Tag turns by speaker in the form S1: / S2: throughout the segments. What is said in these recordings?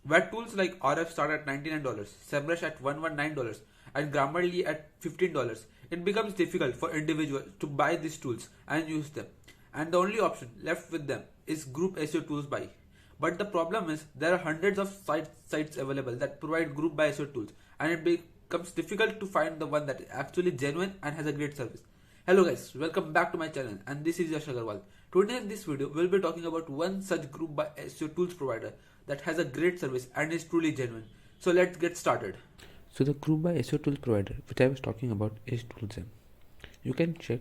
S1: where tools like RF start at $99, SEMrush at $119, and Grammarly at $15. It becomes difficult for individuals to buy these tools and use them, and the only option left with them is group SEO tools buy. But the problem is there are hundreds of sites available that provide group by SEO tools, and it becomes difficult to find the one that is actually genuine and has a great service. Hello guys, welcome back to my channel, and this is Yash Agarwal. Today in this video, we'll be talking about one such group by SEO tools provider that has a great service and is truly genuine. So let's get started.
S2: So the group by SEO tools provider which I was talking about is Toolszam. You can check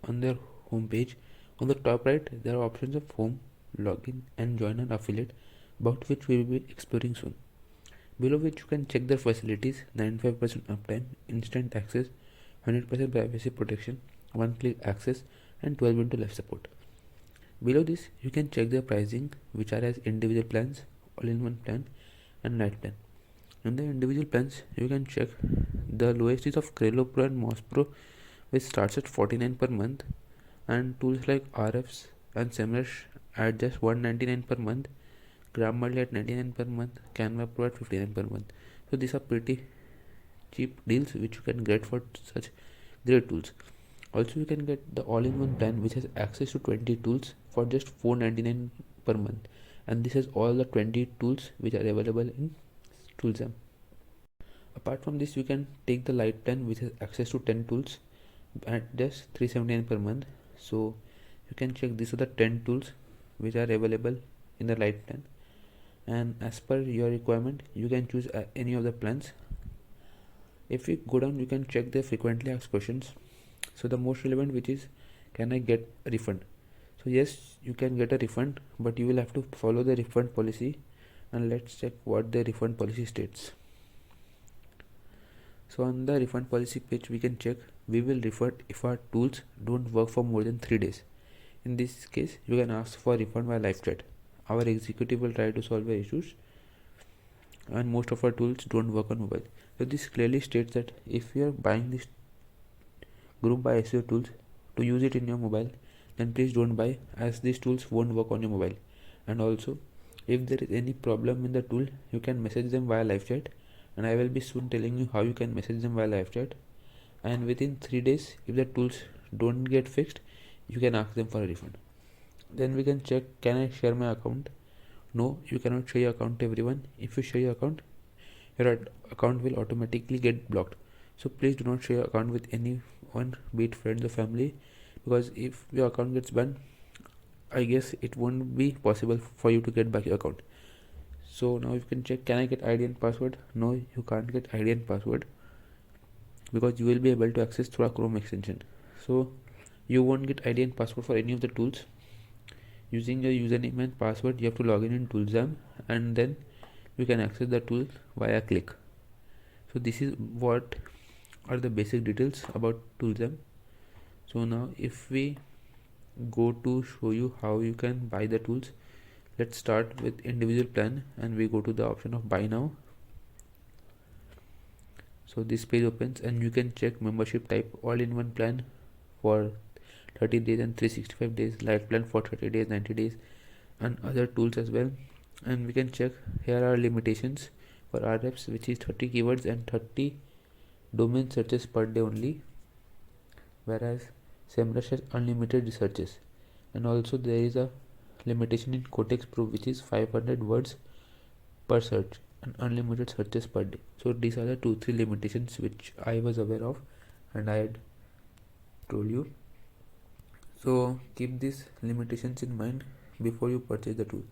S2: on their homepage. On the top right, there are options of home, login and join an affiliate, about which we will be exploring soon. Below which you can check their facilities: 95% uptime, instant access, 100% privacy protection, one-click access and 12 into live support. Below this, you can check their pricing, which are as individual plans, all-in-one plan and night plan. In the individual plans, you can check the lowest is of Crelo Pro and Moz Pro, which starts at $49 per month, and tools like RFs and SEMrush at just $199 per month, Grammarly at $99 per month, Canva Pro at $59 per month. So these are pretty cheap deals which you can get for such great tools. Also, you can get the all-in-one plan which has access to 20 tools for just $499 per month, and this has all the 20 tools which are available in Toolszam. Apart from this, you can take the light plan which has access to 10 tools at just $379 per month. So you can check these are the 10 tools which are available in the light plan, and as per your requirement you can choose any of the plans. If you go down, you can check the frequently asked questions. So the most relevant, which is, can I get a refund? So yes, you can get a refund, but you will have to follow the refund policy, and let's check what the refund policy states. So on the refund policy page, we can check we will refund if our tools don't work for more than 3 days. In this case, you can ask for refund via live chat. Our executive will try to solve the issues, and most of our tools don't work on mobile. So this clearly states that if you are buying this group by SEO tools to use it in your mobile, then please don't buy, as these tools won't work on your mobile. And also, if there is any problem in the tool, you can message them via live chat, and I will be soon telling you how you can message them via live chat. And within 3 days, if the tools don't get fixed, you can ask them for a refund. Then we can check, can I share my account? No, you cannot share your account to everyone. If you share your account will automatically get blocked. So please do not share your account with anyone, be it friends or family, because if your account gets banned, I guess it won't be possible for you to get back your account. So now you can check, can I get ID and password? No, you can't get ID and password, because you will be able to access through a Chrome extension. So you won't get ID and password for any of the tools. Using your username and password, you have to log in Toolszam, and then you can access the tool via click. So this is what are the basic details about Toolszam. So now if we go to show you how you can buy the tools, let's start with individual plan, and we go to the option of buy now. So this page opens, and you can check membership type: all-in-one plan for 30 days and 365 days, light plan for 30 days, 90 days, and other tools as well. And we can check, here are limitations for RFs, which is 30 keywords and 30 domain searches per day only, whereas SEMrush has unlimited searches. And also there is a limitation in Cortex Pro, which is 500 words per search and unlimited searches per day. So these are the 2-3 limitations which I was aware of and I had told you. So keep these limitations in mind before you purchase the tool.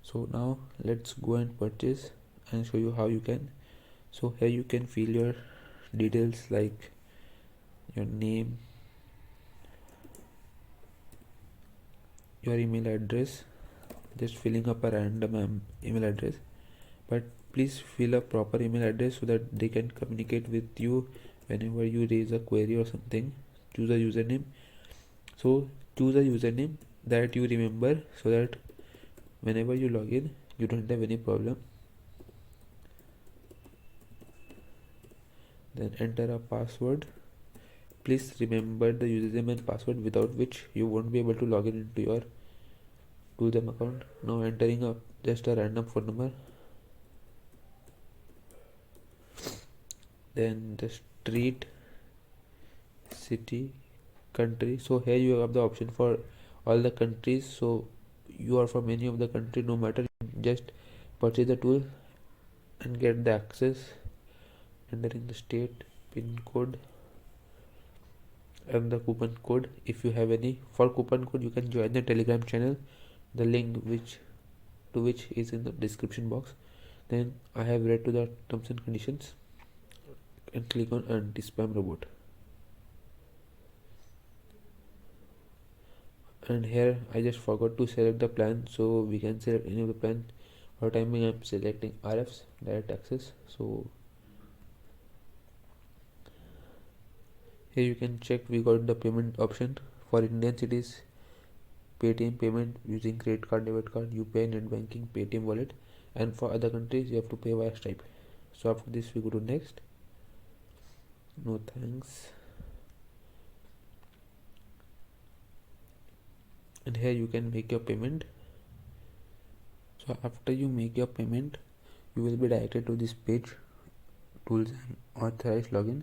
S2: So now let's go and purchase and show you how you can. So here you can fill your details like your name, your email address, just filling up a random email address, but please fill a proper email address so that they can communicate with you whenever you raise a query or something. Choose a username. So choose a username that you remember, so that whenever you log in you don't have any problem. Then enter a password. Please remember the username and password, without which you won't be able to log in into your Toolszam account. Now entering just a random phone number. then the street, city, country. So here you have the option for all the countries. So you are from any of the country, no matter, just purchase the tool and get the access, entering the state, pin code and the coupon code if you have any. For coupon code you can join the Telegram channel, the link which is in the description box. Then I have read to the terms and conditions and click on anti-spam robot. And here I just forgot to select the plan, so we can select any of the plan. For time being I'm selecting RFs, direct access. So here you can check we got the payment option. For Indians it is Paytm payment using credit card, debit card, UPI, net banking, Paytm wallet, and for other countries you have to pay via Stripe. So after this we go to next. No thanks. And here you can make your payment. So after you make your payment you will be directed to this page, Toolszam authorized login.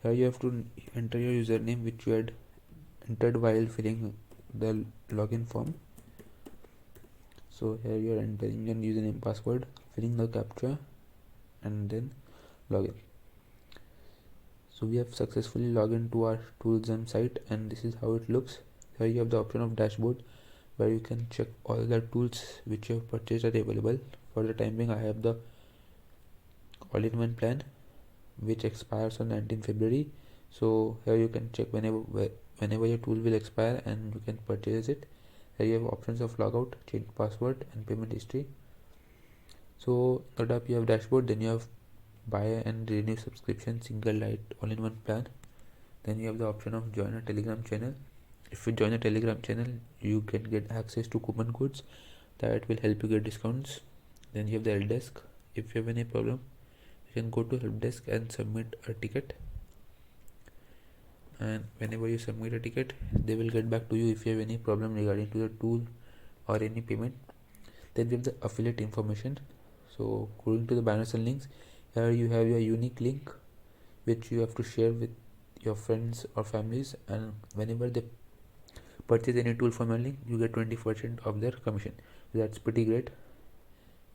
S2: Here you have to enter your username which you had entered while filling the login form. So here you are entering your username, password, filling the captcha and then login. So we have successfully logged into our Toolszam site and this is how it looks. Here you have the option of dashboard where you can check all the tools which you have purchased are available. For the time being I have the all-in-one plan which expires on 19 February. So here you can check whenever your tool will expire and you can purchase it. Here you have options of logout, change password and payment history. So third up you have dashboard, then you have buy and renew subscription, single light all-in-one plan. Then you have the option of join a Telegram channel. If you join a Telegram channel you can get access to coupon codes that will help you get discounts. Then you have the help desk. If you have any problem you can go to help desk and submit a ticket, and whenever you submit a ticket they will get back to you if you have any problem regarding to the tool or any payment. Then we have the affiliate information. So going to the banners and links, here you have your unique link which you have to share with your friends or families, and whenever they purchase any tool from your link you get 20% of their commission. That's pretty great.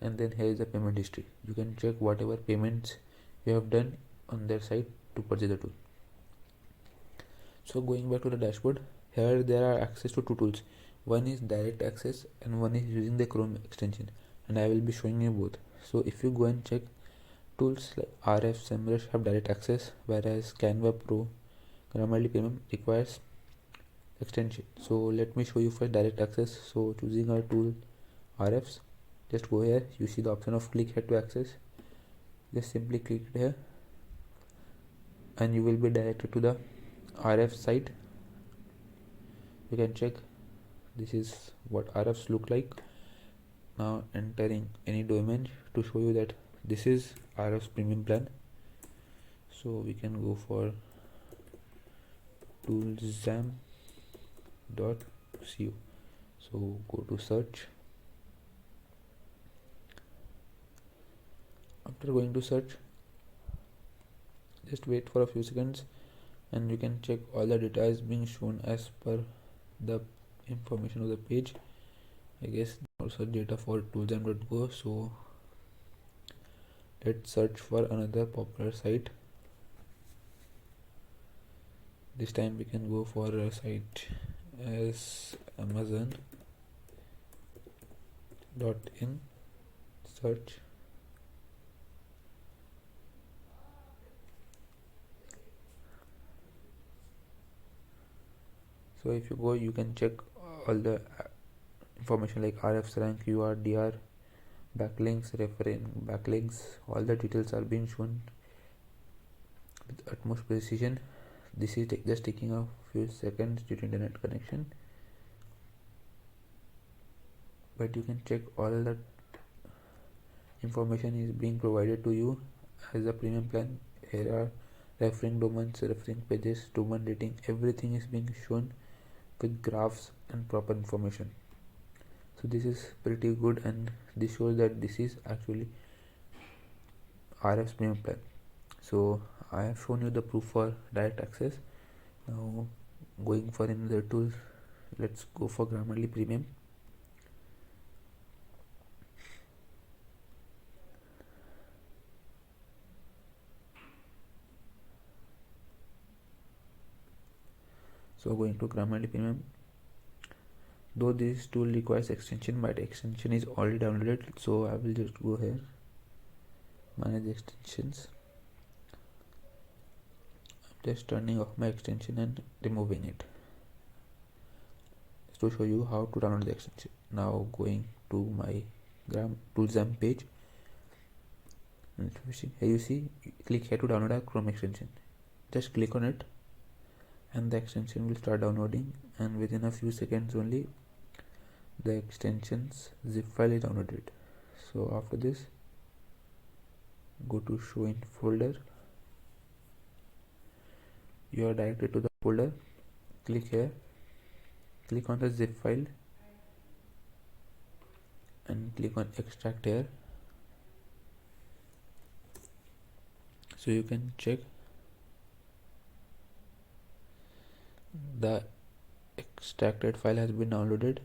S2: And then here is the payment history. You can check whatever payments you have done on their site to purchase the tool. So going back to the dashboard, here there are access to two tools. One is direct access and one is using the Chrome extension, and I will be showing you both. So if you go and check, tools like RF, SEMrush have direct access, whereas Canva Pro, Grammarly Premium requires extension. So let me show you for direct access. So choosing our tool RFs, just go here, you see the option of click here to access. Just simply click here and you will be directed to the RF site. You can check this is what RFs look like. Now entering any domain to show you that this is RF's premium plan. So we can go for toolszam.co. So go to search. After going to search, just wait for a few seconds and you can check all the data is being shown as per the information of the page. I guess also data for toolszam.go. So let's search for another popular site. This time we can go for a site as Amazon.in. Search. So if you go you can check all the information like RF's rank, UR, DR, backlinks, reference backlinks, all the details are being shown with utmost precision. This is just taking a few seconds due to internet connection, but you can check all that information is being provided to you as a premium plan. Here are referring domains, referring pages, domain rating, everything is being shown with graphs and proper information. So this is pretty good and this shows that this is actually RF's premium plan. So I have shown you the proof for direct access. Now going for another tool, let's go for Grammarly Premium. So going to Grammarly Premium. Though this tool requires extension, but extension is already downloaded, so I will just go here, manage extensions. I'm just turning off my extension and removing it to show you how to download the extension. Now going to my Toolszam page, and here you see, click here to download a Chrome extension. Just click on it and the extension will start downloading, and within a few seconds only the extension's zip file is downloaded. So after this, go to show in folder. You are directed to the folder. Click here, click on the zip file and click on extract here. So you can check the extracted file has been downloaded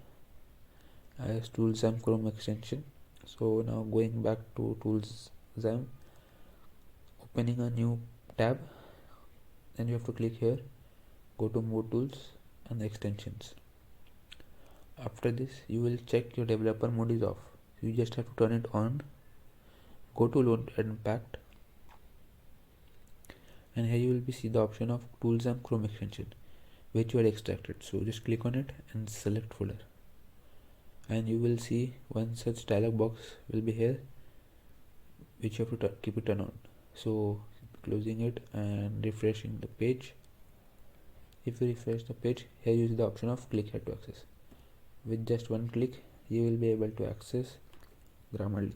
S2: as Toolszam Chrome extension. So now going back to Toolszam, opening a new tab, then you have to click here, go to more tools and extensions. After this, you will check your developer mode is off. You just have to turn it on. Go to load and packed, and here you will see the option of Toolszam Chrome extension which you had extracted. So just click on it and select folder, and you will see one such dialog box will be here which you have to keep it turned on. So closing it and refreshing the page. If you refresh the page, here you see the option of click here to access. With just one click you will be able to access Grammarly.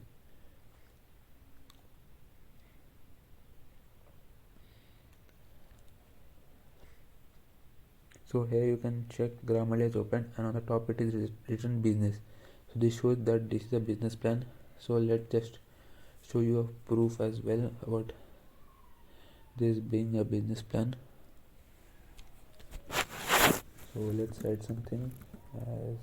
S2: So here you can check Grammarly is open, and on the top it is written business. So this shows that this is a business plan. So let's just show you a proof as well about this being a business plan. So let's write something as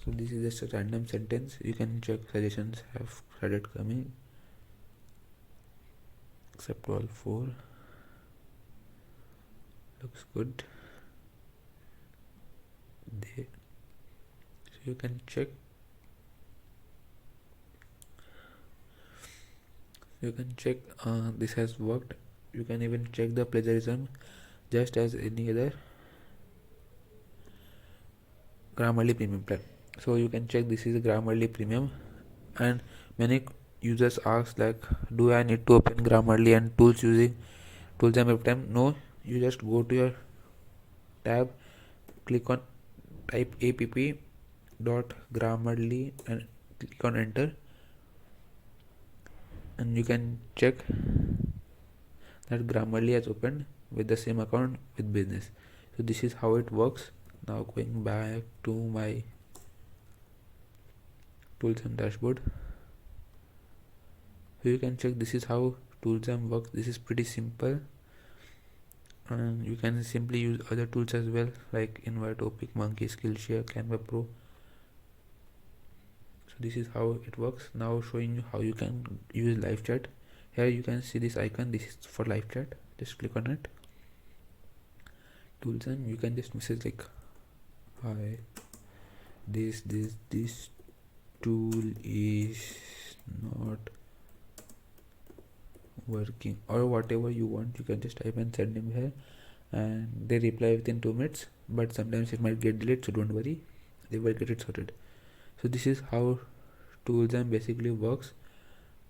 S2: so this is just a random sentence. You can check suggestions have started coming, except all 4 looks good there. So you can check, this has worked. You can even check the plagiarism just as any other Grammarly Premium plan. So you can check this is a Grammarly Premium, and many users ask like, do I need to open Grammarly and tools using Toolszam every time? No, you just go to your tab, click on type app.grammarly and click on enter, and you can check that Grammarly has opened with the same account with business. So this is how it works. Now going back to my Toolszam dashboard, so you can check this is how Toolszam works. This is pretty simple, and you can simply use other tools as well like Invite, Opic, Monkey, Skillshare, Canva Pro. So this is how it works. Now showing you how you can use live chat. Here you can see this icon. This is for live chat. Just click on it. Toolszam, you can just message like, hi, this tool is not working, or whatever you want. You can just type and send them here, and they reply within 2 minutes, but sometimes it might get delayed, so don't worry, they will get it sorted. So this is how Toolszam basically works,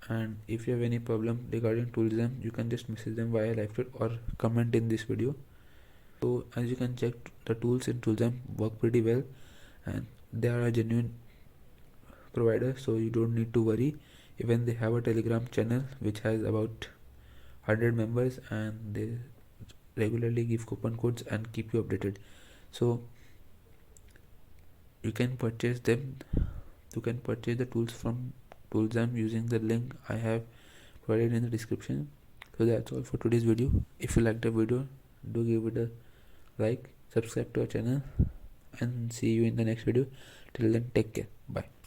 S2: and if you have any problem regarding Toolszam, you can just message them via live chat or comment in this video. So as you can check, the tools in Toolszam work pretty well, and they are a genuine provider, so you don't need to worry. Even they have a Telegram channel which has about 100 members, and they regularly give coupon codes and keep you updated. So you can purchase them. You can purchase the tools from Toolszam using the link I have provided in the description. So that's all for today's video. If you liked the video, do give it a like, subscribe to our channel, and see you in the next video. Till then, take care. Bye.